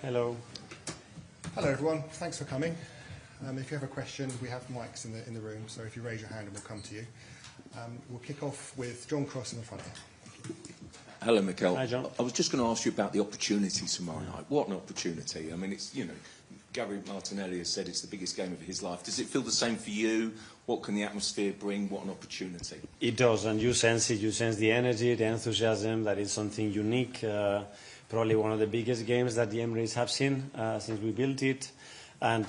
Hello. Hello everyone, thanks for coming. If you have a question, we have mics in the room, so if you raise your hand, we'll come to you. We'll kick off with John Cross in the front here. Hello, Mikel. Hi, John. I was just going to ask you about the opportunity tomorrow night. What an opportunity. I mean, it's, Gary Martinelli has said it's the biggest game of his life. Does it feel the same for you? What can the atmosphere bring? What an opportunity. It does, and you sense it. You sense the energy, the enthusiasm, that is something unique. Probably one of the biggest games that the Emirates have seen since we built it. And,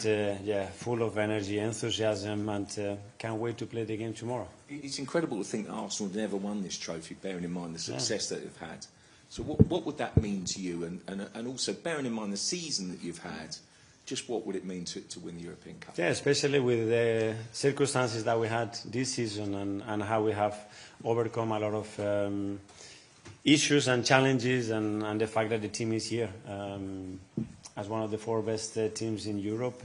full of energy, enthusiasm, and can't wait to play the game tomorrow. It's incredible to think that Arsenal never won this trophy, bearing in mind the success that they've had. So what would that mean to you? And also, bearing in mind the season that you've had, just what would it mean to win the European Cup? Yeah, especially with the circumstances that we had this season and how we have overcome a lot of issues and challenges and the fact that the team is here as one of the 4 best teams in Europe.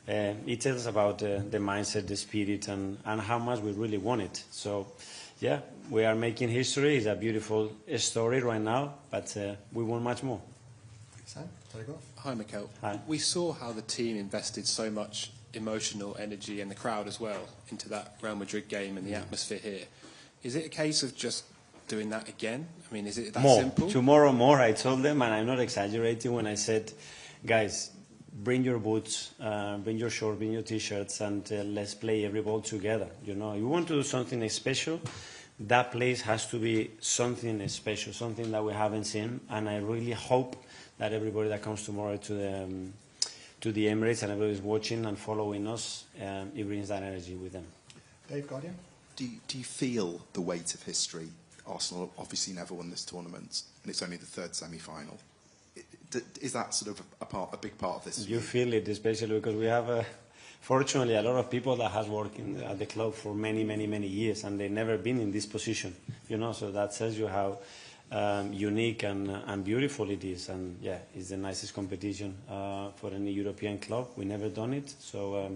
It tells about the mindset, the spirit, and how much we really want it. So, yeah, we are making history. It's a beautiful story right now, but we want much more. Sam, take off. Hi, Mikel. Hi. We saw how the team invested so much emotional energy and the crowd as well into that Real Madrid game and the atmosphere here. Is it a case of just doing that again? I mean, is it that simple? Tomorrow more, I told them, and I'm not exaggerating when I said, guys, bring your boots, bring your shorts, bring your T-shirts, and let's play every ball together. You want to do something special, that place has to be something special, something that we haven't seen, and I really hope that everybody that comes tomorrow to the Emirates and everybody's watching and following us, it brings that energy with them. Dave, Guardian? Do you feel the weight of history? Arsenal obviously never won this tournament, and it's only the 3rd semi-final. Is that sort of a big part of this? You feel it, especially because we have, fortunately, a lot of people that has worked at the club for many, many, many years, and they've never been in this position. So that tells you how unique and beautiful it is. And yeah, it's the nicest competition for any European club. We never done it, so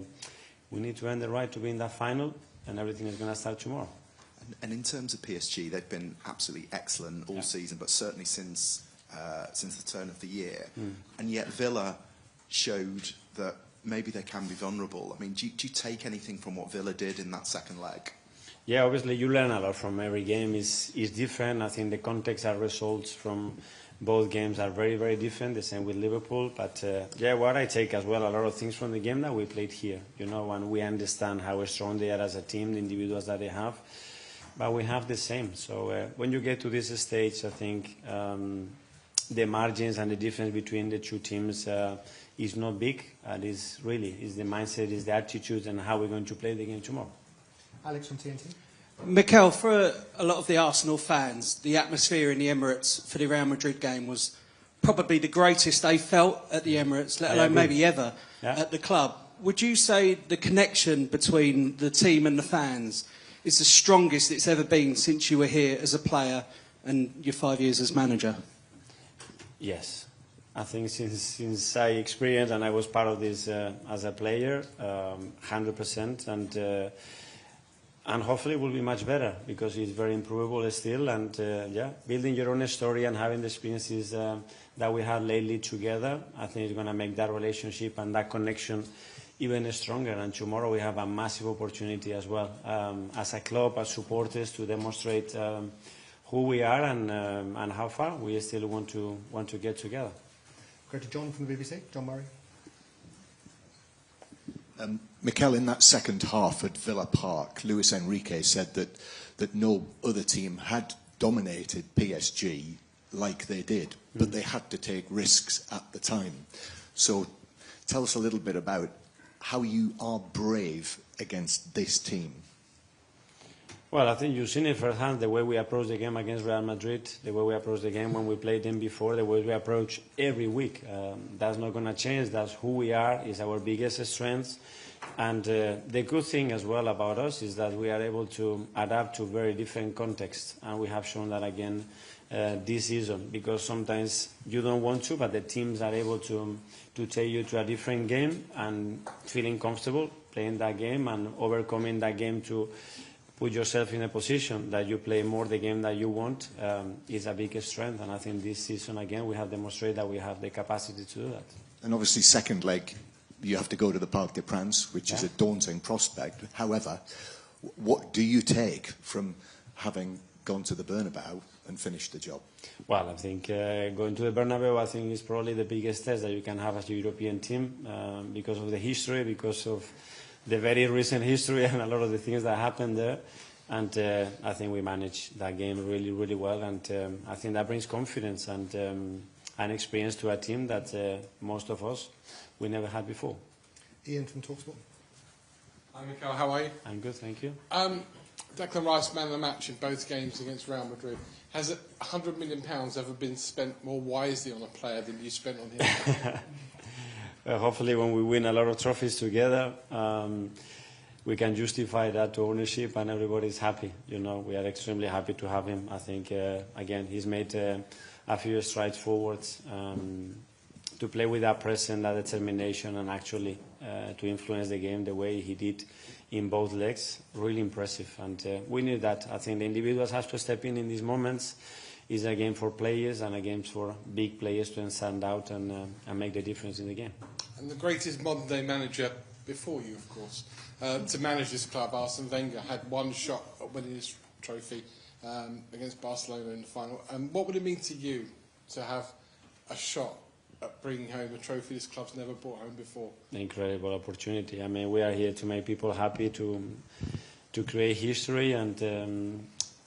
we need to earn the right to be in that final, and everything is going to start tomorrow. And in terms of PSG, they've been absolutely excellent all season, but certainly since the turn of the year. And yet Villa showed that maybe they can be vulnerable. I mean, do you take anything from what Villa did in that second leg? Yeah, obviously you learn a lot from every game. Is different. I think the context and results from both games are very, very different. The same with Liverpool. But what I take as well, a lot of things from the game that we played here. And we understand how strong they are as a team, the individuals that they have. But we have the same. So when you get to this stage, I think the margins and the difference between the 2 teams is not big. It's the mindset, it's the attitude, and how we're going to play the game tomorrow. Alex from TNT. Mikel, for a lot of the Arsenal fans, the atmosphere in the Emirates for the Real Madrid game was probably the greatest they felt at the Emirates, let alone maybe ever at the club. Would you say the connection between the team and the fans is the strongest it's ever been since you were here as a player and your 5 years as manager? Yes. I think since I experienced and I was part of this as a player, 100%, and hopefully it will be much better because it's very improvable still. And building your own story and having the experiences that we had lately together, I think it's going to make that relationship and that connection even stronger. And tomorrow we have a massive opportunity as well, as a club, as supporters, to demonstrate who we are and how far we still want to get together. Go to John from the BBC. John Murray. Mikel, in that second half at Villa Park, Luis Enrique said that no other team had dominated PSG like they did, but they had to take risks at the time. So tell us a little bit about how you are brave against this team. Well, I think you've seen it firsthand, the way we approach the game against Real Madrid, the way we approach the game when we played them before, the way we approach every week. That's not going to change. That's who we are. It's our biggest strength. And the good thing as well about us is that we are able to adapt to very different contexts. And we have shown that again this season, because sometimes you don't want to, but the teams are able to take you to a different game and feeling comfortable playing that game and overcoming that game to put yourself in a position that you play more the game that you want is a big strength. And I think this season, again, we have demonstrated that we have the capacity to do that. And obviously, second leg, you have to go to the Parc des Princes, which is a daunting prospect. However, what do you take from having gone to the Bernabeu and finished the job? Well, I think going to the Bernabeu, I think is probably the biggest test that you can have as a European team because of the history, because of the very recent history and a lot of the things that happened there. And I think we managed that game really, really well. And I think that brings confidence and experience to a team that most of us, we never had before. Ian from TalkSport. Hi, Mikel. How are you? I'm good, thank you. Declan Rice, man of the match in both games against Real Madrid. Has £100 million ever been spent more wisely on a player than you spent on him? Hopefully when we win a lot of trophies together, we can justify that to ownership and everybody's happy. You know, we are extremely happy to have him. I think, again, he's made a few strides forwards to play with that presence, that determination, and actually to influence the game the way he did in both legs. Really impressive. And we need that. I think the individuals have to step in these moments. It's a game for players and a game for big players to stand out and make the difference in the game. And the greatest modern-day manager before you, of course, to manage this club, Arsene Wenger, had one shot at winning this trophy against Barcelona in the final. And what would it mean to you to have a shot at bringing home a trophy this club's never brought home before? An incredible opportunity. I mean, we are here to make people happy, to create history, and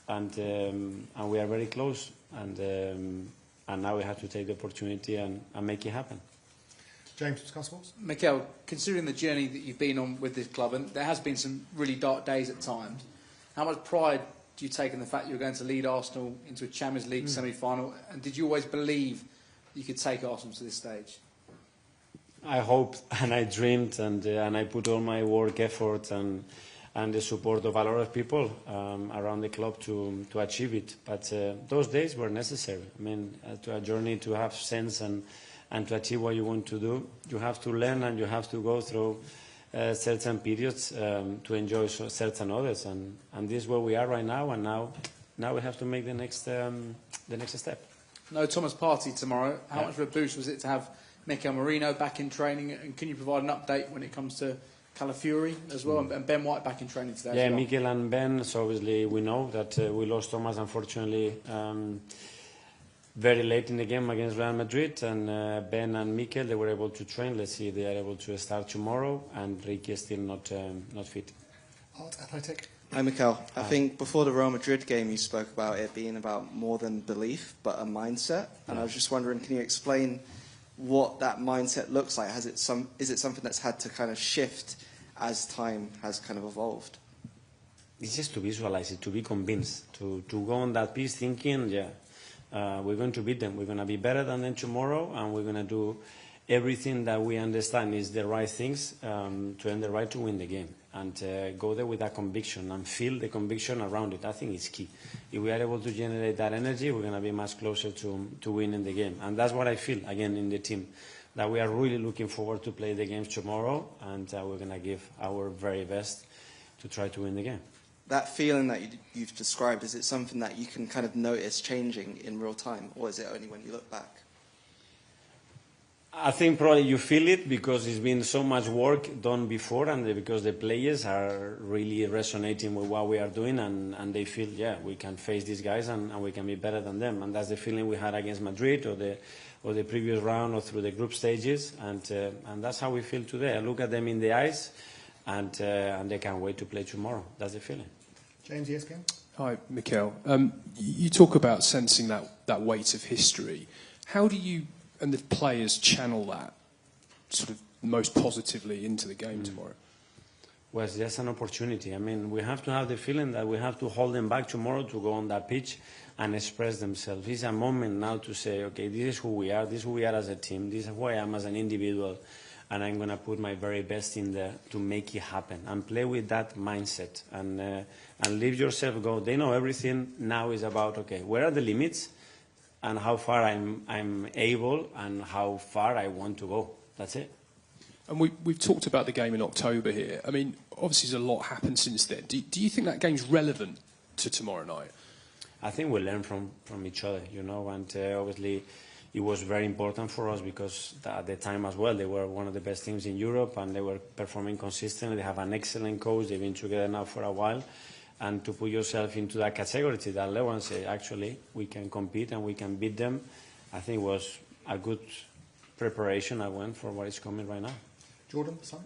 we are very close. And now we have to take the opportunity and make it happen. James, Sky Sports. Mikel, considering the journey that you've been on with this club, and there has been some really dark days at times, how much pride do you take in the fact you're going to lead Arsenal into a Champions League semi-final? And did you always believe you could take Arsenal to this stage? I hoped and I dreamed and I put all my work, effort and the support of a lot of people around the club to achieve it. But those days were necessary. I mean, to a journey to have sense and to achieve what you want to do, you have to learn and you have to go through certain periods to enjoy certain others. And this is where we are right now. And now we have to make the next step. No Thomas Partey tomorrow. How much of a boost was it to have Mikel Merino back in training? And can you provide an update when it comes to Calafiori as well, and Ben White back in training today? Yeah, as well? Mikel and Ben. So obviously we know that we lost Thomas, unfortunately, very late in the game against Real Madrid. And Ben and Mikel, they were able to train. Let's see if they are able to start tomorrow. And Ricky is still not fit. Art Athletic. Hi, Mikel. I think before the Real Madrid game, you spoke about it being about more than belief, but a mindset. And I was just wondering, can you explain what that mindset looks like? Is it something that's had to kind of shift as time has kind of evolved? It's just to visualize it, to be convinced, to go on that piece thinking, we're going to beat them. We're going to be better than them tomorrow, and we're going to do everything that we understand is the right things to earn the right to win the game. And go there with that conviction and feel the conviction around it. I think it's key. If we are able to generate that energy, we're going to be much closer to winning the game. And that's what I feel, again, in the team, that we are really looking forward to play the games tomorrow, and we're going to give our very best to try to win the game. That feeling that you've described, is it something that you can kind of notice changing in real time, or is it only when you look back? I think probably you feel it because it's been so much work done before, and because the players are really resonating with what we are doing, and they feel, we can face these guys and we can be better than them. And that's the feeling we had against Madrid or the previous round or through the group stages, and that's how we feel today. I look at them in the eyes, and they can't wait to play tomorrow. That's the feeling. James, ESPN. Hi, Mikel. You talk about sensing that weight of history. How do you and the players channel that sort of most positively into the game tomorrow? Well, it's just an opportunity. I mean, we have to have the feeling that we have to hold them back tomorrow to go on that pitch and express themselves. It's a moment now to say, okay, this is who we are. This is who we are as a team. This is who I am as an individual. And I'm going to put my very best in there to make it happen. And play with that mindset. And leave yourself go. They know everything now is about, okay, where are the limits? And how far I'm able and how far I want to go. That's it. And we've talked about the game in October here. I mean, obviously there's a lot happened since then. Do you think that game's relevant to tomorrow night? I think we learn from each other, you know, and obviously it was very important for us because at the time as well they were one of the best teams in Europe and they were performing consistently. They have an excellent coach. They've been together now for a while. And to put yourself into that category, to that level and say, actually, we can compete and we can beat them, I think was a good preparation I went for what is coming right now. Jordan, sorry.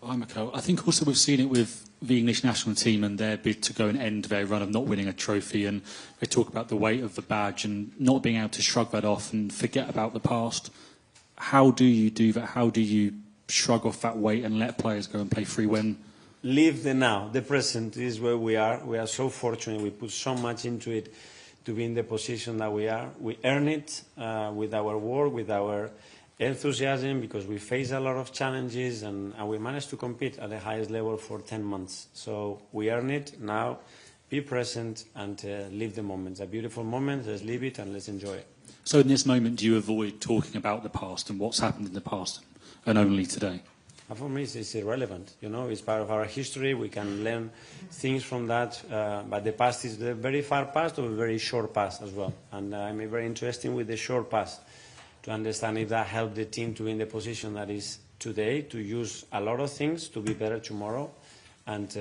Hi, Mikel. I think also we've seen it with the English national team and their bid to go and end their run of not winning a trophy, and they talk about the weight of the badge and not being able to shrug that off and forget about the past. How do you do that? How do you shrug off that weight and let players go and play free when... Live the now, the present is where we are. We are so fortunate. We put so much into it to be in the position that we are. We earn it with our work, with our enthusiasm, because we face a lot of challenges and we managed to compete at the highest level for 10 months. So we earn it now. Be present and live the moment. It's a beautiful moment. Let's live it and let's enjoy it. So in this moment, do you avoid talking about the past and what's happened in the past and only today? For me, it's irrelevant. You know, it's part of our history. We can learn things from that. But the past is the very far past or very short past as well. And I'm very interested with the short past to understand if that helped the team to be in the position that is today, to use a lot of things to be better tomorrow and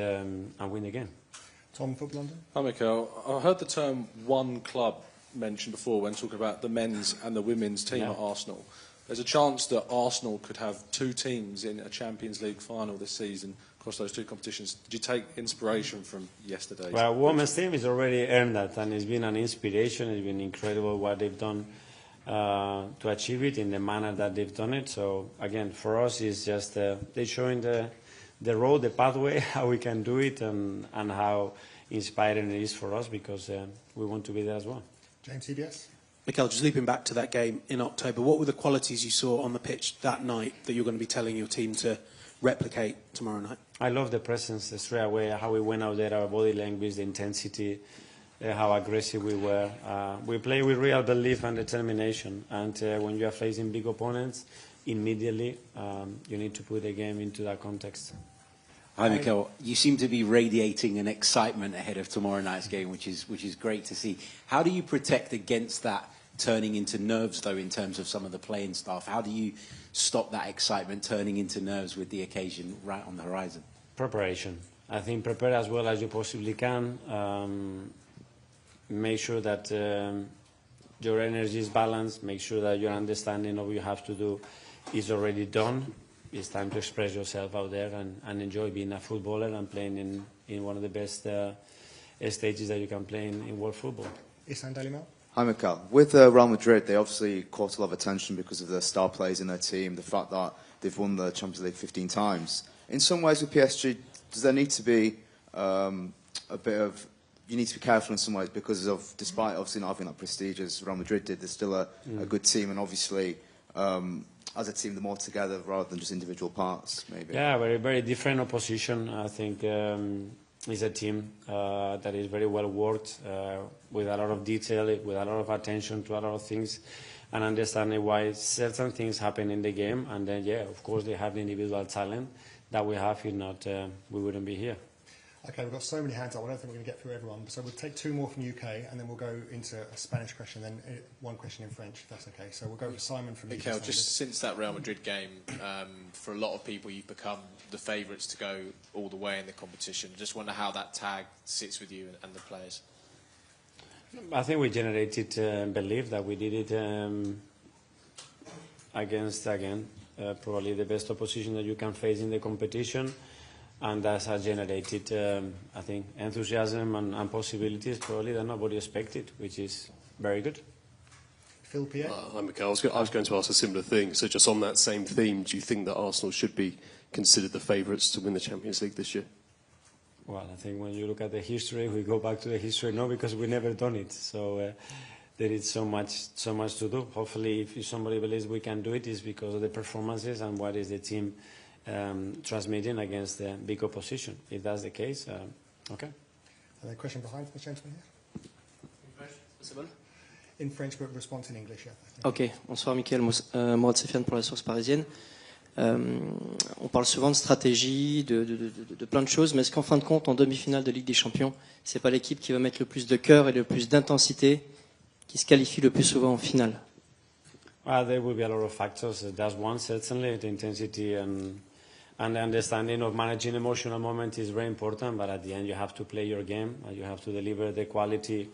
win the game. Tom, Football London. Hi, Mikel. I heard the term one club mentioned before when talking about the men's and the women's team at Arsenal. There's a chance that Arsenal could have two teams in a Champions League final this season across those two competitions. Did you take inspiration from yesterday? Well, women's team has already earned that, and it's been an inspiration. It's been incredible what they've done to achieve it in the manner that they've done it. So, again, for us, it's just they're showing the road, the pathway, how we can do it, and how inspiring it is for us because we want to be there as well. James, CBS. Mikel, just looping back to that game in October, what were the qualities you saw on the pitch that night that you're going to be telling your team to replicate tomorrow night? I love the presence straight away, how we went out there, our body language, the intensity, how aggressive we were. We play with real belief and determination, and when you are facing big opponents, immediately you need to put the game into that context. Hi, Mikel. You seem to be radiating an excitement ahead of tomorrow night's game, which is great to see. How do you protect against that turning into nerves, though, in terms of some of the playing staff? How do you stop that excitement turning into nerves with the occasion right on the horizon? Preparation. I think prepare as well as you possibly can. Make sure that your energy is balanced. Make sure that your understanding of what you have to do is already done. It's time to express yourself out there and enjoy being a footballer and playing in one of the best stages that you can play in world football. Isan Dalimel. Hi, Mikel. With Real Madrid, they obviously caught a lot of attention because of the star players in their team, the fact that they've won the Champions League 15 times. In some ways with PSG, does there need to be a bit of... You need to be careful in some ways because of, despite obviously not having that prestige as Real Madrid did, there's still a good team, and obviously... as a team, they're more together rather than just individual parts, maybe. Yeah, very, very different opposition. I think it's a team that is very well worked, with a lot of detail, with a lot of attention to a lot of things, and understanding why certain things happen in the game. And then, of course, they have the individual talent that we have. If not, we wouldn't be here. Okay, we've got so many hands up. I don't think we're going to get through everyone. So we'll take two more from UK, and then we'll go into a Spanish question, then one question in French, if that's okay. So we'll go with Simon from UK. Mikel, just since that Real Madrid game, for a lot of people, you've become the favourites to go all the way in the competition. Just wonder how that tag sits with you and the players. I think we generated belief that we did it against, again, probably the best opposition that you can face in the competition. And that has generated, I think, enthusiasm and possibilities probably that nobody expected, which is very good. Phil Pierre? Hi, Mikel. I was going to ask a similar thing. So just on that same theme, do you think that Arsenal should be considered the favourites to win the Champions League this year? Well, I think when you look at the history, we go back to the history, no, because we've never done it. So there is so much to do. Hopefully, if somebody believes we can do it, it's because of the performances and what is the team transmitting against the big opposition. If that's the case, okay. And a question behind the gentleman here. Possible? In French, but response in English, yeah. Ok, bonsoir Mikel, moi c'est Sofiane pour la source parisienne. On parle souvent de stratégie, de plein de choses, mais est-ce qu'en fin de compte, en demi-finale de Ligue des Champions, c'est pas l'équipe qui va mettre le plus de cœur et le plus d'intensité qui se qualifie le plus souvent en finale? Well, there will be a lot of factors. That's one, certainly. The intensity and the understanding of managing emotional moment is very important, but at the end you have to play your game. You have to deliver the quality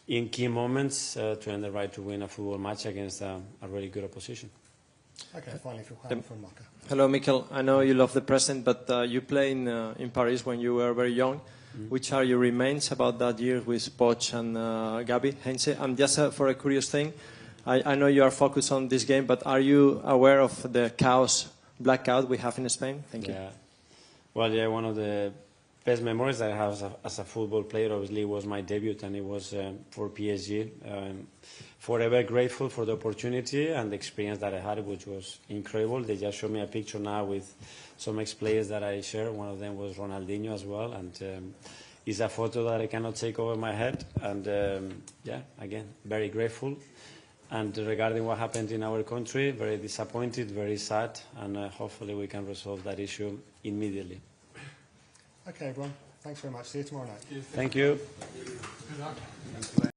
in key moments to earn the right to win a football match against a really good opposition. Okay, finally from Maka. Hello, Mikel. I know you love the present, but you played in Paris when you were very young. Which are your remains about that year with Poch and Gabi Heinze? And just for a curious thing, I know you are focused on this game, but are you aware of the chaos, blackout we have in Spain? Thank you. Well, yeah, one of the best memories that I have as a football player, obviously, was my debut, and it was for PSG. Forever grateful for the opportunity and the experience that I had, which was incredible. They just showed me a picture now with some ex-players that I share. One of them was Ronaldinho as well, and it's a photo that I cannot take over my head. And yeah, again, very grateful. And regarding what happened in our country, very disappointed, very sad, and hopefully we can resolve that issue immediately. Okay, everyone. Thanks very much. See you tomorrow night. Thank you. Good luck.